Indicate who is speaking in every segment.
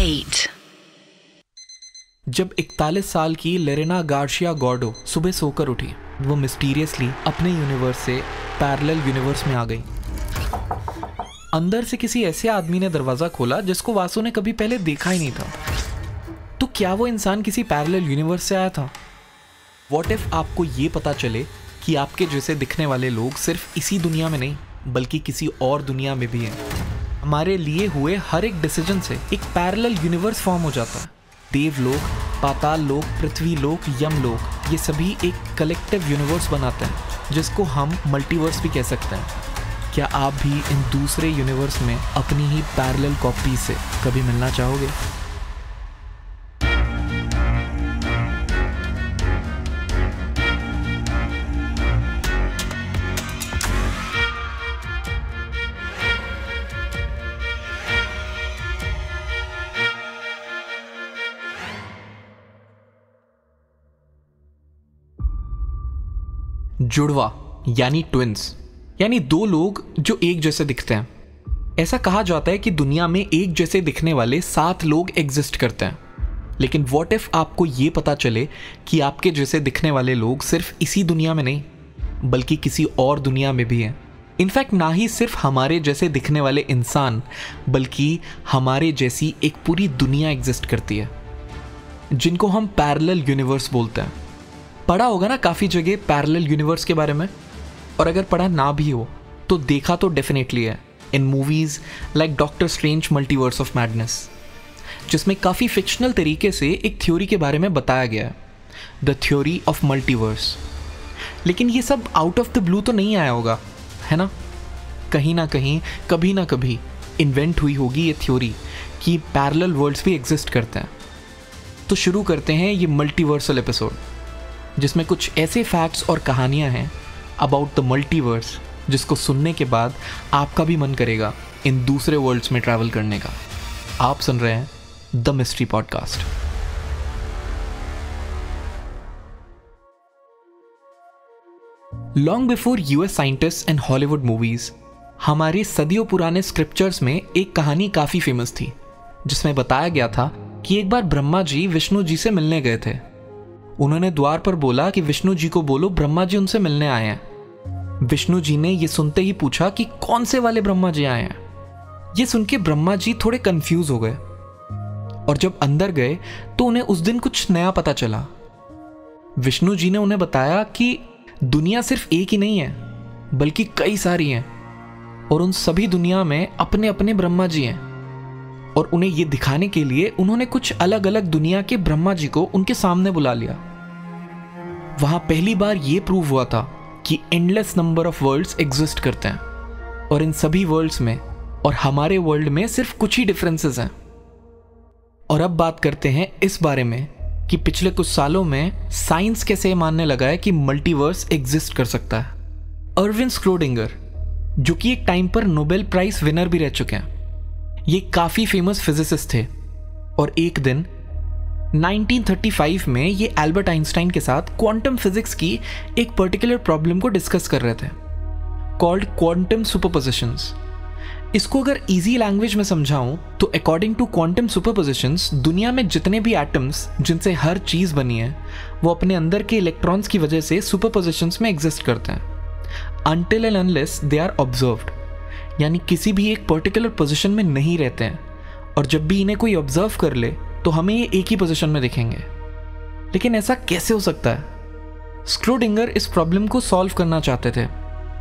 Speaker 1: 8.
Speaker 2: जब 41 साल की लेरेना गार्शिया गॉर्डो सुबह सोकर उठी, वो मिस्टीरियसली अपने यूनिवर्स से पैरेलल यूनिवर्स में आ गई। अंदर से किसी ऐसे आदमी ने दरवाज़ा खोला जिसको वासु ने कभी पहले देखा ही नहीं था। तो क्या वो इंसान किसी पैरेलल यूनिवर्स से आया था? व्हाट इफ आपको ये पता चले कि आपके जैसे दिखने वाले लोग सिर्फ इसी दुनिया में नहीं बल्कि किसी और दुनिया में भी हैं। हमारे लिए हुए हर एक डिसीजन से एक पैरेलल यूनिवर्स फॉर्म हो जाता है। देवलोक, पाताल लोक, पृथ्वी लोक, यमलोक, ये सभी एक कलेक्टिव यूनिवर्स बनाते हैं जिसको हम मल्टीवर्स भी कह सकते हैं। क्या आप भी इन दूसरे यूनिवर्स में अपनी ही पैरेलल कॉपी से कभी मिलना चाहोगे? जुड़वा यानी ट्विन्स, यानी दो लोग जो एक जैसे दिखते हैं। ऐसा कहा जाता है कि दुनिया में एक जैसे दिखने वाले 7 लोग एग्जिस्ट करते हैं। लेकिन व्हाट इफ आपको ये पता चले कि आपके जैसे दिखने वाले लोग सिर्फ इसी दुनिया में नहीं बल्कि किसी और दुनिया में भी हैं। इनफैक्ट ना ही सिर्फ हमारे जैसे दिखने वाले इंसान बल्कि हमारे जैसी एक पूरी दुनिया एग्जिस्ट करती है जिनको हम पैरेलल यूनिवर्स बोलते हैं। पढ़ा होगा ना काफ़ी जगह पैरेलल यूनिवर्स के बारे में, और अगर पढ़ा ना भी हो तो देखा तो डेफिनेटली है इन movies like Doctor Strange Multiverse of Madness, जिसमें काफ़ी फिक्शनल तरीके से एक थ्योरी के बारे में बताया गया है, द थ्योरी ऑफ मल्टीवर्स। लेकिन ये सब आउट ऑफ द ब्लू तो नहीं आया होगा, है ना? कहीं ना कहीं कभी ना कभी इन्वेंट हुई होगी ये थ्योरी कि पैरेलल वर्ल्ड्स भी एग्जिस्ट करते हैं। तो शुरू करते हैं ये मल्टीवर्सल एपिसोड, जिसमें कुछ ऐसे फैक्ट्स और कहानियां हैं अबाउट द मल्टीवर्स जिसको सुनने के बाद आपका भी मन करेगा इन दूसरे वर्ल्ड्स में ट्रैवल करने का। आप सुन रहे हैं the mystery podcast. Long before US scientist and Hollywood movies, हमारे सदियों पुराने स्क्रिप्चर्स में एक कहानी काफी फेमस थी जिसमें बताया गया था कि एक बार ब्रह्मा जी विष्णु जी से मिलने गए थे। उन्होंने द्वार पर बोला कि विष्णु जी को बोलो ब्रह्मा जी उनसे मिलने आए हैं। विष्णु जी ने यह सुनते ही पूछा कि कौन से वाले ब्रह्मा जी आए हैं। यह सुन के ब्रह्मा जी थोड़े कंफ्यूज हो गए और जब अंदर गए तो उन्हें उस दिन कुछ नया पता चला। विष्णु जी ने उन्हें बताया कि दुनिया सिर्फ एक ही नहीं है बल्कि कई सारी हैं और उन सभी दुनिया में अपने अपने ब्रह्मा जी हैं। और उन्हें यह दिखाने के लिए उन्होंने कुछ अलग अलग दुनिया के ब्रह्मा जी को उनके सामने बुला लिया। वहां पहली बार यह प्रूव हुआ था कि endless number of worlds exist करते हैं और इन सभी वर्ल्ड्स में और हमारे वर्ल्ड में सिर्फ कुछ ही डिफरेंसेस हैं। और अब बात करते हैं इस बारे में कि पिछले कुछ सालों में साइंस कैसे मानने लगा है कि मल्टीवर्स एग्जिस्ट कर सकता है। अर्विन स्क्रोडिंगर, जो कि एक टाइम पर नोबेल प्राइज विनर भी रह चुके हैं, ये काफी फेमस फिजिसिस्ट थे और एक दिन 1935 में ये एल्बर्ट आइंस्टाइन के साथ क्वांटम फिजिक्स की एक पर्टिकुलर प्रॉब्लम को डिस्कस कर रहे थे, कॉल्ड क्वांटम सुपरपोजिशंस। इसको अगर इजी लैंग्वेज में समझाऊं तो अकॉर्डिंग टू क्वांटम सुपरपोजिशंस, दुनिया में जितने भी एटम्स जिनसे हर चीज बनी है वो अपने अंदर के इलेक्ट्रॉन्स की वजह से सुपरपोजिशंस में एग्जिस्ट करते हैं until and unless they are observed, यानी किसी भी एक पर्टिकुलर पोजीशन में नहीं रहते हैं। और जब भी इन्हें कोई ऑब्जर्व कर ले तो हमें ये एक ही पोजीशन में दिखेंगे। लेकिन ऐसा कैसे हो सकता है? स्क्रोडिंगर इस प्रॉब्लम को सॉल्व करना चाहते थे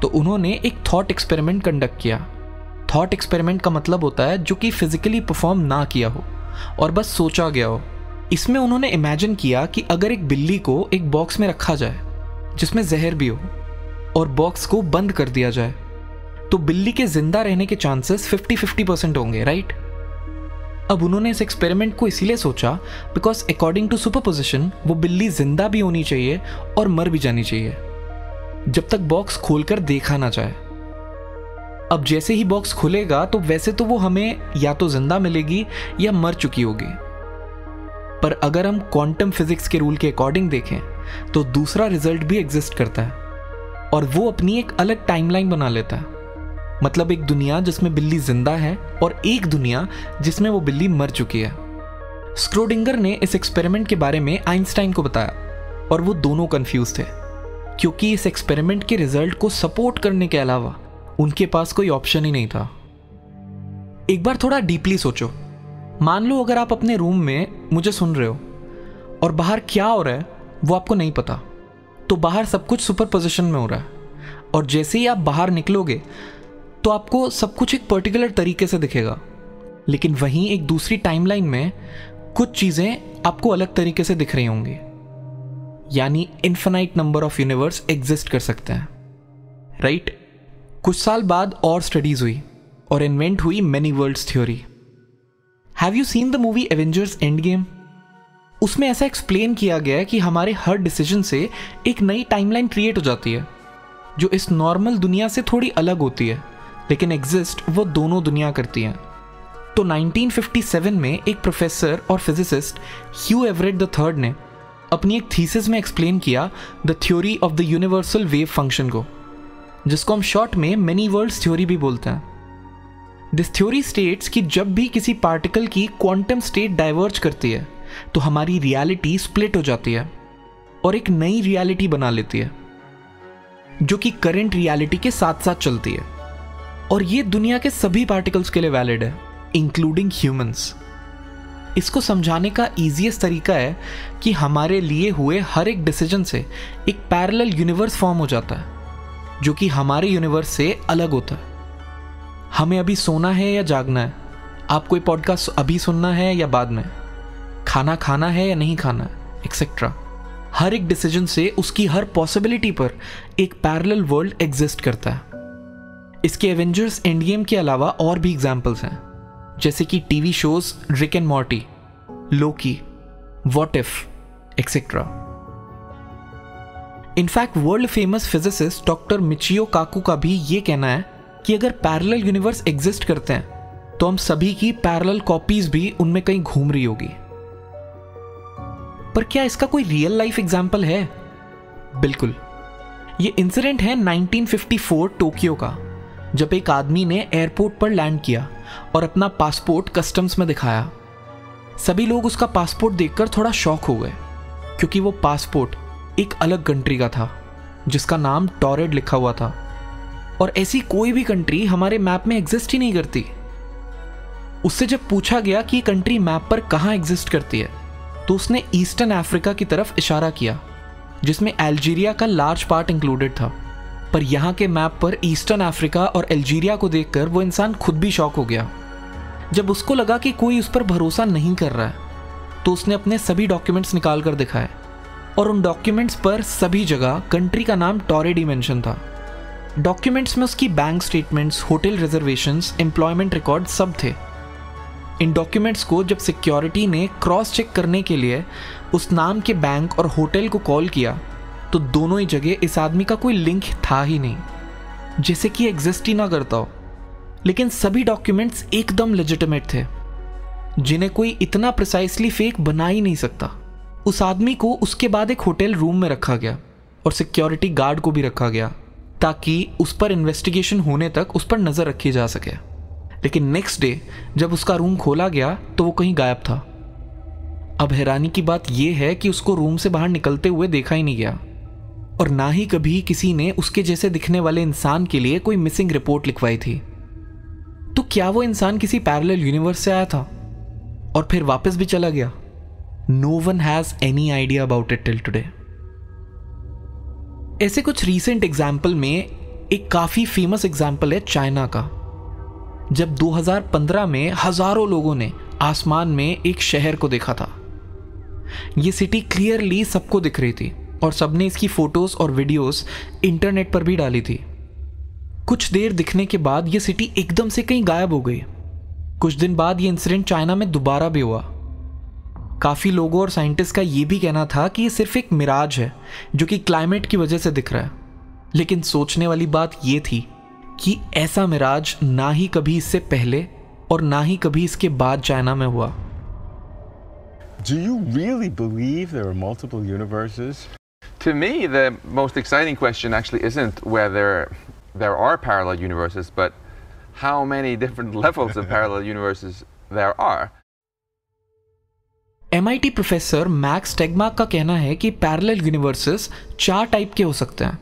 Speaker 2: तो उन्होंने एक थॉट एक्सपेरिमेंट कंडक्ट किया। थॉट एक्सपेरिमेंट का मतलब होता है जो कि फिजिकली परफॉर्म ना किया हो और बस सोचा गया हो। इसमें उन्होंने इमेजिन किया कि अगर एक बिल्ली को एक बॉक्स में रखा जाए जिसमें जहर भी हो और बॉक्स को बंद कर दिया जाए तो बिल्ली के जिंदा रहने के चांसेस 50-50% होंगे, राइट? अब उन्होंने इस एक्सपेरिमेंट को इसीलिए सोचा बिकॉज अकॉर्डिंग टू सुपरपोजिशन वो बिल्ली जिंदा भी होनी चाहिए और मर भी जानी चाहिए जब तक बॉक्स खोलकर देखा ना जाए। अब जैसे ही बॉक्स खुलेगा तो वैसे तो वो हमें या तो जिंदा मिलेगी या मर चुकी होगी, पर अगर हम क्वांटम फिजिक्स के रूल के अकॉर्डिंग देखें तो दूसरा रिजल्ट भी एग्जिस्ट करता है और वो अपनी एक अलग टाइमलाइन बना लेता है। मतलब एक दुनिया जिसमें बिल्ली जिंदा है और एक दुनिया जिसमें वो बिल्ली मर चुकी है। स्क्रोडिंगर ने इस एक्सपेरिमेंट के बारे में आइंस्टाइन को बताया और वो दोनों कंफ्यूज थे, क्योंकि इस एक्सपेरिमेंट के रिजल्ट को सपोर्ट करने के अलावा उनके पास कोई ऑप्शन ही नहीं था। एक बार थोड़ा डीपली सोचो। मान लो अगर आप अपने रूम में मुझे सुन रहे हो और बाहर क्या हो रहा है वो आपको नहीं पता, तो बाहर सब कुछ सुपर पोजिशन में हो रहा है, और जैसे ही आप बाहर निकलोगे तो आपको सब कुछ एक पर्टिकुलर तरीके से दिखेगा, लेकिन वहीं एक दूसरी टाइमलाइन में कुछ चीज़ें आपको अलग तरीके से दिख रही होंगी। यानी infinite number of universe exist कर सकते हैं, राइट? कुछ साल बाद और स्टडीज हुई और इन्वेंट हुई many world's theory. Have you seen the movie Avengers end game? उसमें ऐसा एक्सप्लेन किया गया है कि हमारे हर डिसीजन से एक नई टाइमलाइन क्रिएट हो जाती है, जो इस नॉर्मल दुनिया से थोड़ी अलग होती है, लेकिन एग्जिस्ट वो दोनों दुनिया करती हैं। तो 1957 में एक प्रोफेसर और फिजिसिस्ट ह्यू एवरेट III ने अपनी एक थीसिस में एक्सप्लेन किया the theory of the universal wave function को, जिसको हम शॉर्ट में मेनी वर्ल्ड्स थ्योरी भी बोलते हैं। दिस थ्योरी स्टेट्स कि जब भी किसी पार्टिकल की क्वांटम स्टेट डाइवर्ज करती है तो हमारी रियलिटी स्प्लिट हो जाती है और एक नई रियलिटी बना लेती है, जो कि करंट रियलिटी के साथ साथ चलती है। और ये दुनिया के सभी पार्टिकल्स के लिए वैलिड है, इंक्लूडिंग ह्यूमंस। इसको समझाने का ईजीएस्ट तरीका है कि हमारे लिए हुए हर एक डिसीजन से एक पैरेलल यूनिवर्स फॉर्म हो जाता है, जो कि हमारे यूनिवर्स से अलग होता है। हमें अभी सोना है या जागना है, आपको ये पॉडकास्ट अभी सुनना है या बाद में, खाना खाना है या नहीं खाना है, एक्सेट्रा। हर एक डिसीजन से उसकी हर पॉसिबिलिटी पर एक पैरेलल वर्ल्ड एग्जिस्ट करता है। इसके एवेंजर्स एंड गेम के अलावा और भी एग्जाम्पल्स हैं, जैसे कि TV shows Rick and Morty, Loki, What If, etcetera. In fact world famous physicist doctor Michio Kaku का भी ये कहना है कि अगर पैरेलल यूनिवर्स एग्जिस्ट करते हैं तो हम सभी की पैरेलल कॉपीज भी उनमें कहीं घूम रही होगी। पर क्या इसका कोई रियल लाइफ एग्जाम्पल है? बिल्कुल। ये इंसिडेंट है 1954 टोक्यो का, जब एक आदमी ने एयरपोर्ट पर लैंड किया और अपना पासपोर्ट कस्टम्स में दिखाया। सभी लोग उसका पासपोर्ट देखकर थोड़ा शॉक हो गए, क्योंकि वो पासपोर्ट एक अलग कंट्री का था जिसका नाम टॉरेड लिखा हुआ था, और ऐसी कोई भी कंट्री हमारे मैप में एग्जिस्ट ही नहीं करती। उससे जब पूछा गया कि ये कंट्री मैप पर कहाँ एग्जिस्ट करती है, तो उसने ईस्टर्न अफ्रीका की तरफ इशारा किया, जिसमें अल्जीरिया का लार्ज पार्ट इंक्लूडेड था। पर यहाँ के मैप पर ईस्टर्न अफ्रीका और अल्जीरिया को देखकर वो इंसान खुद भी शॉक हो गया। जब उसको लगा कि कोई उस पर भरोसा नहीं कर रहा है, तो उसने अपने सभी डॉक्यूमेंट्स निकाल कर दिखाए, और उन डॉक्यूमेंट्स पर सभी जगह कंट्री का नाम टॉरेड ही मेंशन था। डॉक्यूमेंट्स में उसकी bank statements, hotel reservations, employment record सब थे। इन डॉक्यूमेंट्स को जब सिक्योरिटी ने क्रॉस चेक करने के लिए उस नाम के बैंक और होटल को कॉल किया, तो दोनों ही जगह इस आदमी का कोई लिंक था ही नहीं, जैसे कि एग्जिस्ट ही ना करता हो। लेकिन सभी डॉक्यूमेंट्स एकदम लेजिटिमेट थे, जिन्हें कोई इतना प्रिसाइसली फेक बना ही नहीं सकता। उस आदमी को उसके बाद एक होटल रूम में रखा गया और सिक्योरिटी गार्ड को भी रखा गया, ताकि उस पर इन्वेस्टिगेशन होने तक उस पर नज़र रखी जा सके। लेकिन नेक्स्ट डे जब उसका रूम खोला गया तो वो कहीं गायब था। अब हैरानी की बात यह है कि उसको रूम से बाहर निकलते हुए देखा ही नहीं गया, और ना ही कभी किसी ने उसके जैसे दिखने वाले इंसान के लिए कोई मिसिंग रिपोर्ट लिखवाई थी। तो क्या वो इंसान किसी पैरेलल यूनिवर्स से आया था और फिर वापस भी चला गया? No one has any idea about it till today. ऐसे कुछ रीसेंट एग्जाम्पल में एक काफी फेमस एग्जाम्पल है चाइना का, जब 2015 में हजारों लोगों ने आसमान में एक शहर को देखा था। ये सिटी क्लियरली सबको दिख रही थी और सबने इसकी फोटोज और वीडियोस इंटरनेट पर भी डाली थी। कुछ देर दिखने के बाद ये सिटी एकदम से कहीं गायब हो गई। कुछ दिन बाद ये इंसिडेंट चाइना में दोबारा भी हुआ। काफ़ी लोगों और साइंटिस्ट का ये भी कहना था कि ये सिर्फ एक मिराज है जो कि क्लाइमेट की वजह से दिख रहा है। लेकिन सोचने वाली बात ये थी कि ऐसा मिराज ना ही कभी इससे पहले और ना ही कभी इसके बाद चाइना में हुआ।
Speaker 1: Do you really believe there are multiple universes?
Speaker 3: To me, the most exciting question actually isn't whether there are parallel universes, but how many different levels of parallel universes there are.
Speaker 2: MIT professor max Tegmark का कहना है कि parallel universes 4 type के हो सकते हैं।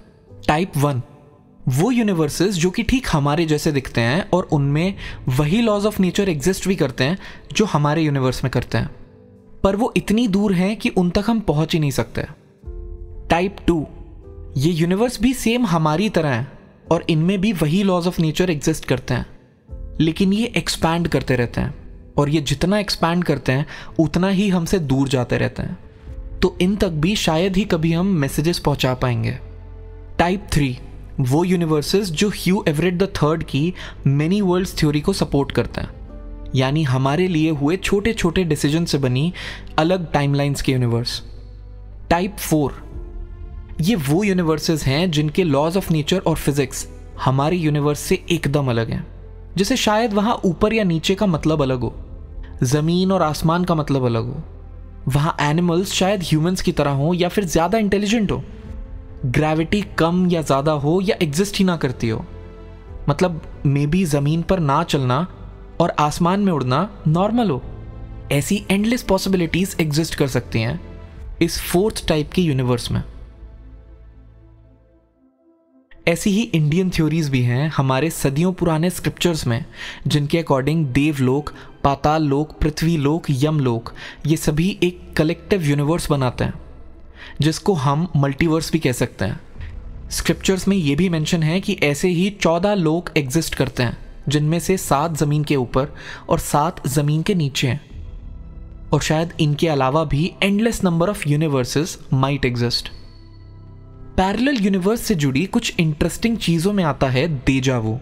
Speaker 2: Type 1, वो universes जो कि ठीक हमारे जैसे दिखते हैं और उनमें वही लॉज ऑफ नेचर एग्जिस्ट भी करते हैं जो हमारे यूनिवर्स में करते हैं, पर वो इतनी दूर हैं कि उन तक हम पहुंच ही नहीं सकते। टाइप 2, ये यूनिवर्स भी सेम हमारी तरह हैं और इनमें भी वही लॉज ऑफ नेचर एग्जिस्ट करते हैं, लेकिन ये एक्सपैंड करते रहते हैं और ये जितना एक्सपैंड करते हैं उतना ही हमसे दूर जाते रहते हैं, तो इन तक भी शायद ही कभी हम मैसेजेस पहुंचा पाएंगे। टाइप 3, वो यूनिवर्सेस जो ह्यू एवरेट III की मेनी वर्ल्ड्स थ्योरी को सपोर्ट करते हैं, यानी हमारे लिए हुए छोटे छोटे डिसीजन से बनी अलग टाइमलाइंस के यूनिवर्स। टाइप 4, ये वो यूनिवर्सेस हैं जिनके लॉज ऑफ नेचर और फिजिक्स हमारे यूनिवर्स से एकदम अलग हैं, जैसे शायद वहाँ ऊपर या नीचे का मतलब अलग हो, ज़मीन और आसमान का मतलब अलग हो, वहाँ एनिमल्स शायद ह्यूमंस की तरह हो या फिर ज़्यादा इंटेलिजेंट हो, ग्रेविटी कम या ज़्यादा हो या एग्जिस्ट ही ना करती हो, मतलब मे बी ज़मीन पर ना चलना और आसमान में उड़ना नॉर्मल हो। ऐसी एंडलेस पॉसिबिलिटीज़ एग्जिस्ट कर सकती हैं इस 4th टाइप के यूनिवर्स में। ऐसी ही इंडियन थ्योरीज भी हैं हमारे सदियों पुराने स्क्रिप्चर्स में, जिनके अकॉर्डिंग देवलोक, पाताल लोक, पृथ्वी लोक, यमलोक ये सभी एक कलेक्टिव यूनिवर्स बनाते हैं, जिसको हम मल्टीवर्स भी कह सकते हैं। स्क्रिप्चर्स में ये भी मेंशन है कि ऐसे ही 14 लोक एग्जिस्ट करते हैं, जिनमें से 7 ज़मीन के ऊपर और 7 ज़मीन के नीचे हैं, और शायद इनके अलावा भी endless number of universes might exist. Parallel universe से जुड़ी कुछ इंटरेस्टिंग चीज़ों में आता है डेजा वू।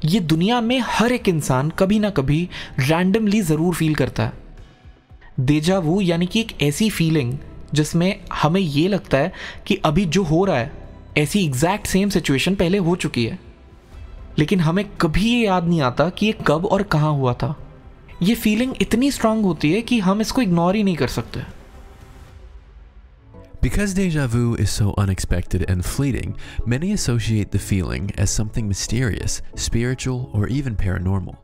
Speaker 2: ये दुनिया में हर एक इंसान कभी ना कभी रैंडमली ज़रूर फील करता है। डेजा वू यानी कि एक ऐसी फीलिंग जिसमें हमें ये लगता है कि अभी जो हो रहा है ऐसी एग्जैक्ट सेम सिचुएशन पहले हो चुकी है, लेकिन हमें कभी ये याद नहीं आता कि ये कब और कहाँ हुआ था। ये फीलिंग इतनी स्ट्रांग होती है कि हम इसको इग्नोर ही नहीं कर सकते।
Speaker 4: Because deja vu is so unexpected and fleeting, many associate the feeling as something mysterious, spiritual, or even paranormal.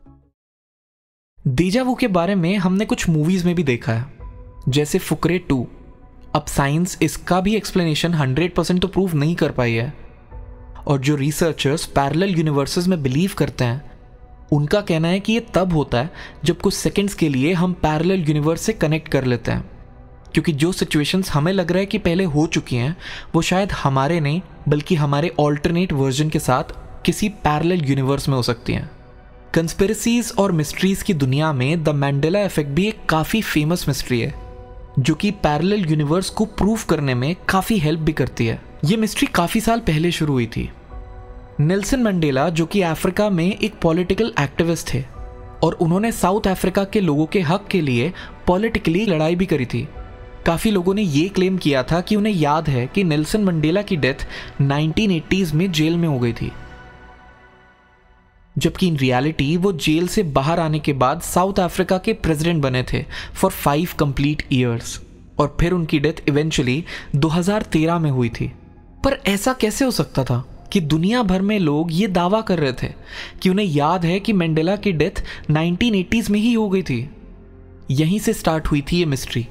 Speaker 2: डेजा वू के बारे में हमने कुछ मूवीज में भी देखा है, जैसे फुकरे 2। अब साइंस इसका भी एक्सप्लेनेशन 100% तो प्रूव नहीं कर पाई है, और जो रिसर्चर्स पैरेलल यूनिवर्सेस में बिलीव करते हैं उनका कहना है कि ये तब होता है जब कुछ सेकंड्स के लिए हम पैरेलल यूनिवर्स से कनेक्ट कर लेते हैं, क्योंकि जो सिचुएशंस हमें लग रहा है कि पहले हो चुकी हैं वो शायद हमारे नहीं बल्कि हमारे ऑल्टरनेट वर्जन के साथ किसी पैरेलल यूनिवर्स में हो सकती हैं। कंस्पिरेसीज और मिस्ट्रीज की दुनिया में द मैंडेला इफेक्ट भी एक काफ़ी फेमस मिस्ट्री है, जो कि पैरेलल यूनिवर्स को प्रूव करने में काफ़ी हेल्प भी करती है। ये मिस्ट्री काफ़ी साल पहले शुरू हुई थी। नेल्सन मंडेला, जो कि अफ्रीका में एक पॉलिटिकल एक्टिविस्ट थे, और उन्होंने साउथ अफ्रीका के लोगों के हक के लिए पॉलिटिकली लड़ाई भी करी थी। काफ़ी लोगों ने ये क्लेम किया था कि उन्हें याद है कि नेल्सन मंडेला की डेथ 1980s में जेल में हो गई थी, जबकि इन रियलिटी वो जेल से बाहर आने के बाद साउथ अफ्रीका के प्रेसिडेंट बने थे फॉर 5 कंप्लीट ईयर्स, और फिर उनकी डेथ इवेंचुअली 2013 में हुई थी। पर ऐसा कैसे हो सकता था कि दुनिया भर में लोग ये दावा कर रहे थे कि उन्हें याद है कि मंडेला की डेथ 1980s में ही हो गई थी? यहीं से स्टार्ट हुई थी ये मिस्ट्री,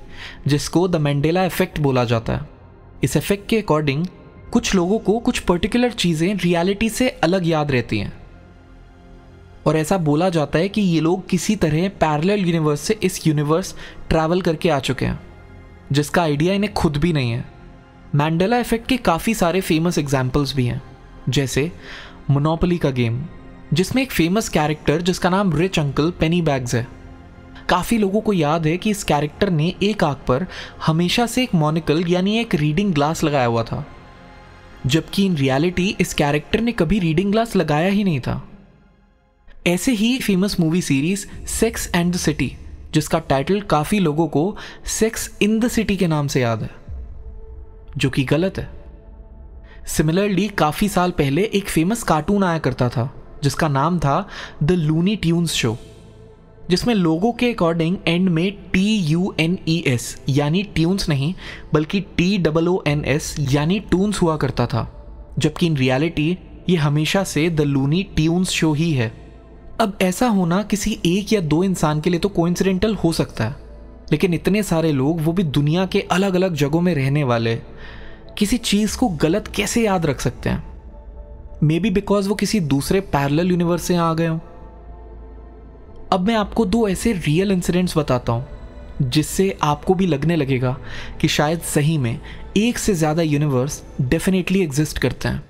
Speaker 2: जिसको द मंडेला इफेक्ट बोला जाता है। इस इफेक्ट के अकॉर्डिंग कुछ लोगों को कुछ पर्टिकुलर चीज़ें रियलिटी से अलग याद रहती हैं, और ऐसा बोला जाता है कि ये लोग किसी तरह पैरेलल यूनिवर्स से इस यूनिवर्स ट्रैवल करके आ चुके हैं, जिसका आइडिया इन्हें खुद भी नहीं है। मंडेला इफेक्ट के काफ़ी सारे फेमस एग्जाम्पल्स भी हैं, जैसे मोनोपोली का गेम, जिसमें एक फेमस कैरेक्टर जिसका नाम रिच अंकल पेनी बैग्स है। काफ़ी लोगों को याद है कि इस कैरेक्टर ने एक आंख पर हमेशा से एक मोनोकल यानी एक रीडिंग ग्लास लगाया हुआ था, जबकि इन रियलिटी इस कैरेक्टर ने कभी रीडिंग ग्लास लगाया ही नहीं था। ऐसे ही famous movie series Sex and the City, जिसका टाइटल काफ़ी लोगों को सेक्स इन द सिटी के नाम से याद है, जो कि गलत है। सिमिलरली काफ़ी साल पहले एक फेमस कार्टून आया करता था जिसका नाम था द लूनी ट्यून्स शो, जिसमें लोगों के अकॉर्डिंग एंड में TUNES यानी ट्यून्स नहीं बल्कि TOONS यानी टून्स हुआ करता था, जबकि इन रियलिटी ये हमेशा से द लूनी ट्यून्स शो ही है। अब ऐसा होना किसी एक या दो इंसान के लिए तो कोइंसिडेंटल हो सकता है, लेकिन इतने सारे लोग, वो भी दुनिया के अलग अलग जगहों में रहने वाले, किसी चीज़ को गलत कैसे याद रख सकते हैं? मे बी बिकॉज वो किसी दूसरे पैरेलल यूनिवर्स से आ गए हों। अब मैं आपको 2 ऐसे रियल इंसिडेंट्स बताता हूं जिससे आपको भी लगने लगेगा कि शायद सही में एक से ज़्यादा यूनिवर्स डेफिनेटली एग्जिस्ट करते हैं।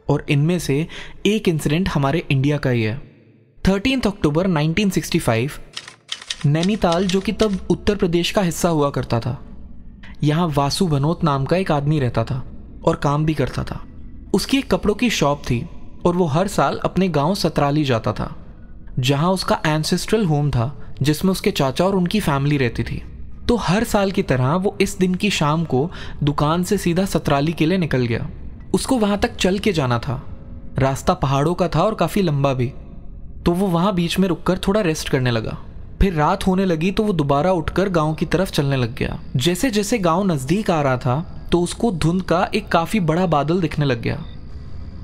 Speaker 2: और इनमें से एक इंसिडेंट हमारे इंडिया का ही है। 13 अक्टूबर 1965 नैनीताल, जो कि तब उत्तर प्रदेश का हिस्सा हुआ करता था, यहाँ वासु भनोत नाम का एक आदमी रहता था और काम भी करता था। उसकी एक कपड़ों की शॉप थी और वो हर साल अपने गांव सतराली जाता था, जहां उसका एंसेस्ट्रल होम था, जिसमें उसके चाचा और उनकी फैमिली रहती थी। तो हर साल की तरह वो इस दिन की शाम को दुकान से सीधा सतराली के लिए निकल गया। उसको वहां तक चल के जाना था। रास्ता पहाड़ों का था और काफ़ी लंबा भी। तो वो वहां बीच में रुककर थोड़ा रेस्ट करने लगा। फिर रात होने लगी तो वो दोबारा उठकर गांव की तरफ चलने लग गया। जैसे जैसे गांव नज़दीक आ रहा था तो उसको धुंध का एक काफ़ी बड़ा बादल दिखने लग गया,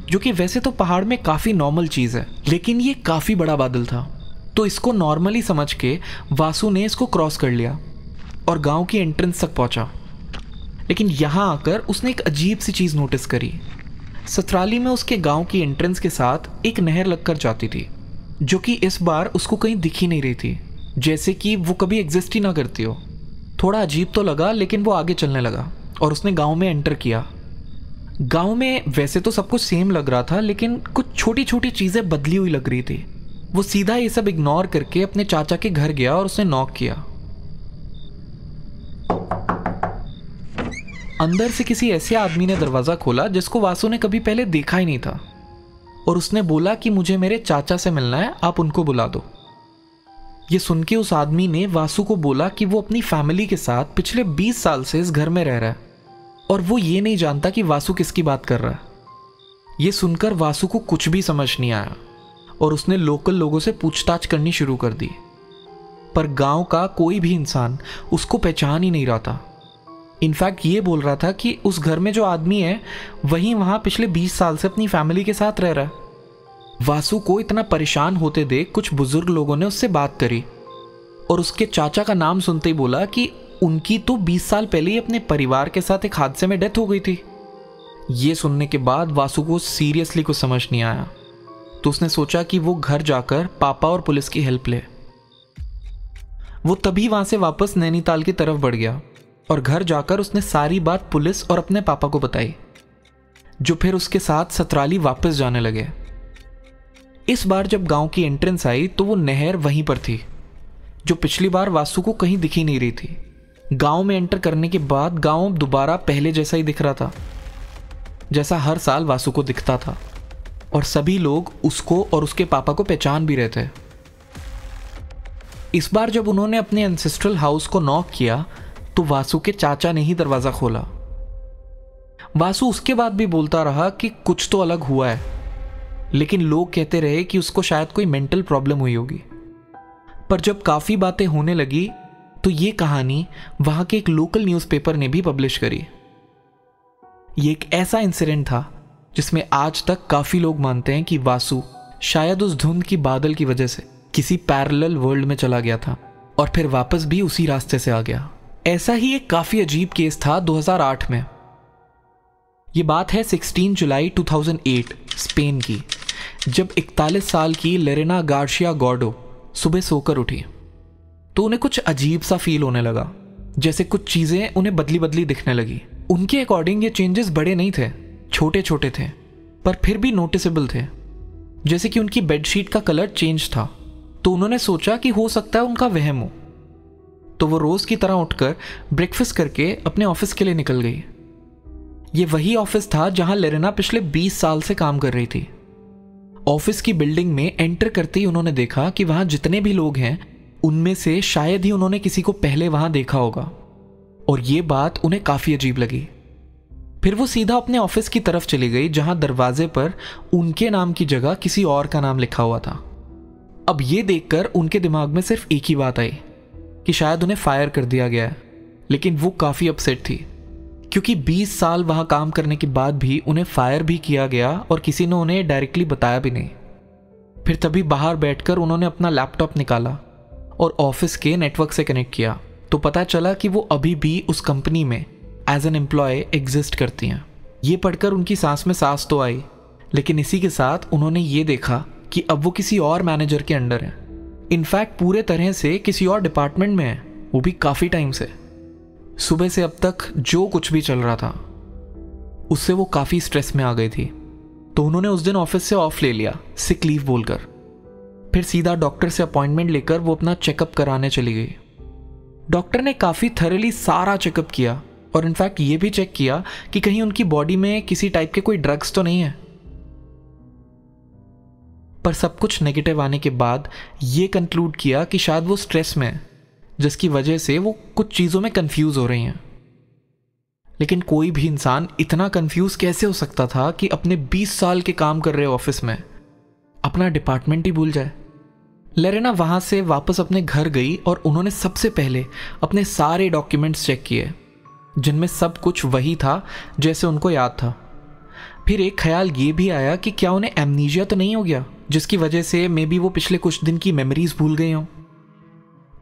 Speaker 2: जो कि वैसे तो पहाड़ में काफ़ी नॉर्मल चीज़ है, लेकिन ये काफ़ी बड़ा बादल था। तो इसको नॉर्मली समझ के वासु ने इसको क्रॉस कर लिया और गांव की एंट्रेंस तक पहुंचा। लेकिन यहाँ आकर उसने एक अजीब सी चीज़ नोटिस करी। सतराली में उसके गांव की एंट्रेंस के साथ एक नहर लगकर जाती थी, जो कि इस बार उसको कहीं दिख ही नहीं रही थी, जैसे कि वो कभी एग्जिस्ट ही ना करती हो। थोड़ा अजीब तो लगा, लेकिन वो आगे चलने लगा और उसने गांव में एंटर किया। गांव में वैसे तो सब कुछ सेम लग रहा था, लेकिन कुछ छोटी छोटी चीज़ें बदली हुई लग रही थी। वो सीधा ये सब इग्नोर करके अपने चाचा के घर गया और उसने नॉक किया। अंदर से किसी ऐसे आदमी ने दरवाज़ा खोला जिसको वासु ने कभी पहले देखा ही नहीं था, और उसने बोला कि मुझे मेरे चाचा से मिलना है, आप उनको बुला दो। ये सुन के उस आदमी ने वासु को बोला कि वो अपनी फैमिली के साथ पिछले 20 साल से इस घर में रह रहा है और वो ये नहीं जानता कि वासु किसकी बात कर रहा है। ये सुनकर वासु को कुछ भी समझ नहीं आया और उसने लोकल लोगों से पूछताछ करनी शुरू कर दी, पर गांव का कोई भी इंसान उसको पहचान ही नहीं रहा था। इनफैक्ट ये बोल रहा था कि उस घर में जो आदमी है वही वहाँ पिछले 20 साल से अपनी फैमिली के साथ रह रहा है। वासु को इतना परेशान होते देख कुछ बुजुर्ग लोगों ने उससे बात करी और उसके चाचा का नाम सुनते ही बोला कि उनकी तो 20 साल पहले ही अपने परिवार के साथ एक हादसे में डेथ हो गई थी। ये सुनने के बाद वासु को सीरियसली कुछ समझ नहीं आया, तो उसने सोचा कि वो घर जाकर पापा और पुलिस की हेल्प ले। वो तभी वहां से वापस नैनीताल की तरफ बढ़ गया और घर जाकर उसने सारी बात पुलिस और अपने पापा को बताई, जो फिर उसके साथ सतराली वापस जाने लगे। इस बार जब गांव की एंट्रेंस आई तो वो नहर वहीं पर थी, जो पिछली बार वासु को कहीं दिख ही नहीं रही थी। गांव में एंटर करने के बाद गांव दोबारा पहले जैसा ही दिख रहा था, जैसा हर साल वासु को दिखता था, और सभी लोग उसको और उसके पापा को पहचान भी रहे थे। इस बार जब उन्होंने अपने एंसेस्ट्रल हाउस को नॉक किया तो वासु के चाचा ने ही दरवाजा खोला। वासु उसके बाद भी बोलता रहा कि कुछ तो अलग हुआ है, लेकिन लोग कहते रहे कि उसको शायद कोई मेंटल प्रॉब्लम हुई होगी। पर जब काफ़ी बातें होने लगी तो ये कहानी वहाँ के एक लोकल न्यूज़पेपर ने भी पब्लिश करी। ये एक ऐसा इंसिडेंट था जिसमें आज तक काफ़ी लोग मानते हैं कि वासु शायद उस धुंध की बादल की वजह से किसी पैरेलल वर्ल्ड में चला गया था और फिर वापस भी उसी रास्ते से आ गया। ऐसा ही एक काफ़ी अजीब केस था 2008 में। ये बात है 16 जुलाई 2008 स्पेन की, जब 41 साल की लेरेना गार्सिया गॉर्डो सुबह सोकर उठी तो उन्हें कुछ अजीब सा फील होने लगा, जैसे कुछ चीज़ें उन्हें बदली बदली दिखने लगी। उनके अकॉर्डिंग ये चेंजेस बड़े नहीं थे, छोटे छोटे थे, पर फिर भी नोटिसेबल थे। जैसे कि उनकी बेडशीट का कलर चेंज था, तो उन्होंने सोचा कि हो सकता है उनका वहम हो। तो वो रोज़ की तरह उठकर ब्रेकफास्ट करके अपने ऑफिस के लिए निकल गई। ये वही ऑफिस था जहां लेरेना पिछले 20 साल से काम कर रही थी। ऑफिस की बिल्डिंग में एंटर करते ही उन्होंने देखा कि वहां जितने भी लोग हैं उनमें से शायद ही उन्होंने किसी को पहले वहां देखा होगा, और ये बात उन्हें काफ़ी अजीब लगी। फिर वो सीधा अपने ऑफिस की तरफ चली गई जहां दरवाजे पर उनके नाम की जगह किसी और का नाम लिखा हुआ था। अब ये देखकर उनके दिमाग में सिर्फ एक ही बात आई कि शायद उन्हें फायर कर दिया गया है, लेकिन वो काफ़ी अपसेट थी क्योंकि 20 साल वहाँ काम करने के बाद भी उन्हें फायर भी किया गया और किसी ने उन्हें डायरेक्टली बताया भी नहीं। फिर तभी बाहर बैठकर उन्होंने अपना लैपटॉप निकाला और ऑफिस के नेटवर्क से कनेक्ट किया तो पता चला कि वो अभी भी उस कंपनी में एज एन एम्प्लॉय एग्जिस्ट करती हैं। ये पढ़कर उनकी सांस में सांस तो आई, लेकिन इसी के साथ उन्होंने ये देखा कि अब वो किसी और मैनेजर के अंडर हैं। इनफैक्ट पूरे तरह से किसी और डिपार्टमेंट में है, वो भी काफ़ी टाइम से। सुबह से अब तक जो कुछ भी चल रहा था उससे वो काफ़ी स्ट्रेस में आ गई थी। तो उन्होंने उस दिन ऑफिस से ऑफ ले लिया, सिक लीव बोलकर। फिर सीधा डॉक्टर से अपॉइंटमेंट लेकर वो अपना चेकअप कराने चली गई। डॉक्टर ने काफ़ी थरली सारा चेकअप किया और इनफैक्ट ये भी चेक किया कि कहीं उनकी बॉडी में किसी टाइप के कोई ड्रग्स तो नहीं है। पर सब कुछ नेगेटिव आने के बाद ये कंक्लूड किया कि शायद वो स्ट्रेस में है, जिसकी वजह से वो कुछ चीज़ों में कंफ्यूज हो रही हैं। लेकिन कोई भी इंसान इतना कंफ्यूज कैसे हो सकता था कि अपने 20 साल के काम कर रहे ऑफिस में अपना डिपार्टमेंट ही भूल जाए। लेरेना वहाँ से वापस अपने घर गई और उन्होंने सबसे पहले अपने सारे डॉक्यूमेंट्स चेक किए, जिनमें सब कुछ वही था जैसे उनको याद था। फिर एक ख्याल ये भी आया कि क्या उन्हें एमनीजिया तो नहीं हो गया, जिसकी वजह से मे बी वो पिछले कुछ दिन की मेमोरीज भूल गई हों।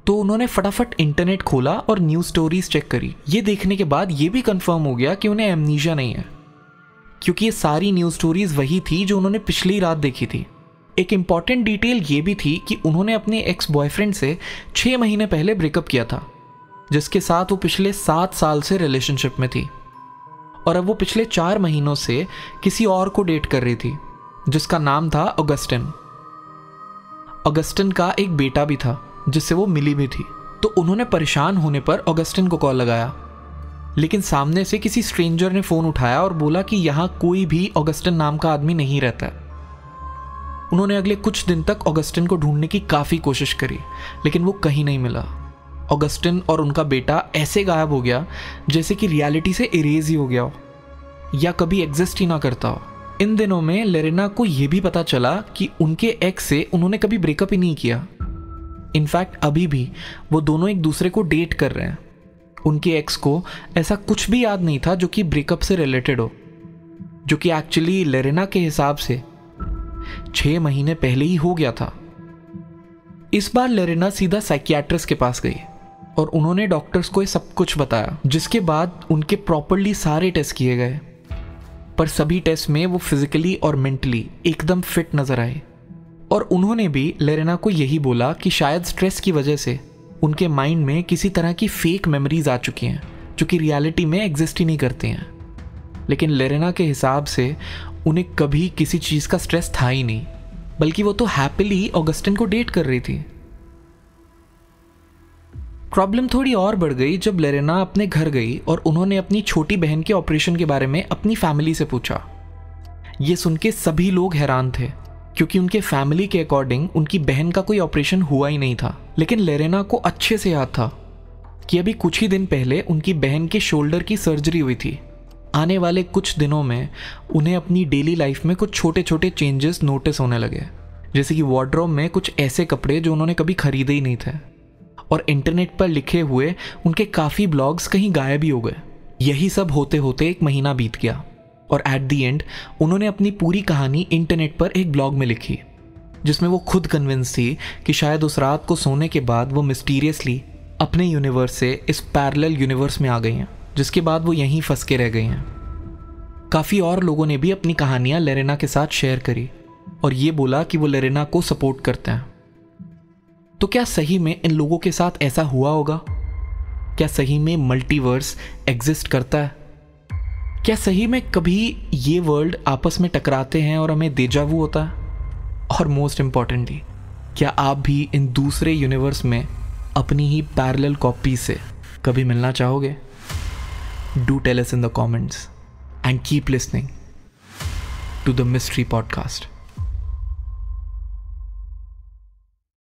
Speaker 2: तो उन्होंने फटाफट इंटरनेट खोला और न्यूज़ स्टोरीज चेक करी। ये देखने के बाद ये भी कंफर्म हो गया कि उन्हें एमनीजिया नहीं है, क्योंकि ये सारी न्यूज़ स्टोरीज वही थी जो उन्होंने पिछली रात देखी थी। एक इम्पॉर्टेंट डिटेल ये भी थी कि उन्होंने अपने एक्स बॉयफ्रेंड से 6 महीने पहले ब्रेकअप किया था, जिसके साथ वो पिछले 7 साल से रिलेशनशिप में थी। और अब वो पिछले 4 महीनों से किसी और को डेट कर रही थी, जिसका नाम था ऑगस्टिन। ऑगस्टिन का एक बेटा भी था जिससे वो मिली भी थी। तो उन्होंने परेशान होने पर ऑगस्टिन को कॉल लगाया, लेकिन सामने से किसी स्ट्रेंजर ने फ़ोन उठाया और बोला कि यहाँ कोई भी ऑगस्टिन नाम का आदमी नहीं रहता। उन्होंने अगले कुछ दिन तक ऑगस्टिन को ढूंढने की काफ़ी कोशिश करी, लेकिन वो कहीं नहीं मिला। ऑगस्टिन और उनका बेटा ऐसे गायब हो गया जैसे कि रियलिटी से इरेज ही हो गया हो या कभी एग्जिस्ट ही ना करता हो। इन दिनों में लेरेना को यह भी पता चला कि उनके एक्स से उन्होंने कभी ब्रेकअप ही नहीं किया। इनफैक्ट अभी भी वो दोनों एक दूसरे को डेट कर रहे हैं। उनके एक्स को ऐसा कुछ भी याद नहीं था जो कि ब्रेकअप से रिलेटेड हो, जो कि एक्चुअली लेरेना के हिसाब से 6 महीने पहले ही हो गया था। इस बार लेरेना सीधा साइकियाट्रिस्ट के पास गई और उन्होंने डॉक्टर्स को ये सब कुछ बताया, जिसके बाद उनके प्रॉपर्ली सारे टेस्ट किए गए। पर सभी टेस्ट में वो फिजिकली और मेंटली एकदम फिट नजर आए। और उन्होंने भी लेरेना को यही बोला कि शायद स्ट्रेस की वजह से उनके माइंड में किसी तरह की फेक मेमोरीज आ चुकी हैं, जो कि रियलिटी में एग्जिस्ट ही नहीं करती हैं। लेकिन लेरेना के हिसाब से उन्हें कभी किसी चीज़ का स्ट्रेस था ही नहीं, बल्कि वो तो हैप्पीली ऑगस्टिन को डेट कर रही थी। प्रॉब्लम थोड़ी और बढ़ गई जब लेरेना अपने घर गई और उन्होंने अपनी छोटी बहन के ऑपरेशन के बारे में अपनी फैमिली से पूछा। ये सुन के सभी लोग हैरान थे, क्योंकि उनके फैमिली के अकॉर्डिंग उनकी बहन का कोई ऑपरेशन हुआ ही नहीं था। लेकिन लेरेना को अच्छे से याद था कि अभी कुछ ही दिन पहले उनकी बहन के शोल्डर की सर्जरी हुई थी। आने वाले कुछ दिनों में उन्हें अपनी डेली लाइफ में कुछ छोटे छोटे चेंजेस नोटिस होने लगे, जैसे कि वार्डरोब में कुछ ऐसे कपड़े जो उन्होंने कभी खरीदे ही नहीं थे, और इंटरनेट पर लिखे हुए उनके काफ़ी ब्लॉग्स कहीं गायब ही हो गए। यही सब होते होते 1 महीना बीत गया और एट द एंड उन्होंने अपनी पूरी कहानी इंटरनेट पर एक ब्लॉग में लिखी, जिसमें वो खुद कन्विंस थी कि शायद उस रात को सोने के बाद वो मिस्टीरियसली अपने यूनिवर्स से इस पैरेलल यूनिवर्स में आ गई हैं, जिसके बाद वो यहीं फंस के रह गई हैं। काफ़ी और लोगों ने भी अपनी कहानियाँ लेरेना के साथ शेयर करी और ये बोला कि वो लेरेना को सपोर्ट करते हैं। तो क्या सही में इन लोगों के साथ ऐसा हुआ होगा? क्या सही में मल्टीवर्स एग्जिस्ट करता है? क्या सही में कभी ये वर्ल्ड आपस में टकराते हैं और हमें डेजा वू होता है? और मोस्ट इम्पॉर्टेंटली, क्या आप भी इन दूसरे यूनिवर्स में अपनी ही पैरेलल कॉपी से कभी मिलना चाहोगे? Do tell us in the comments and keep listening to the mystery podcast.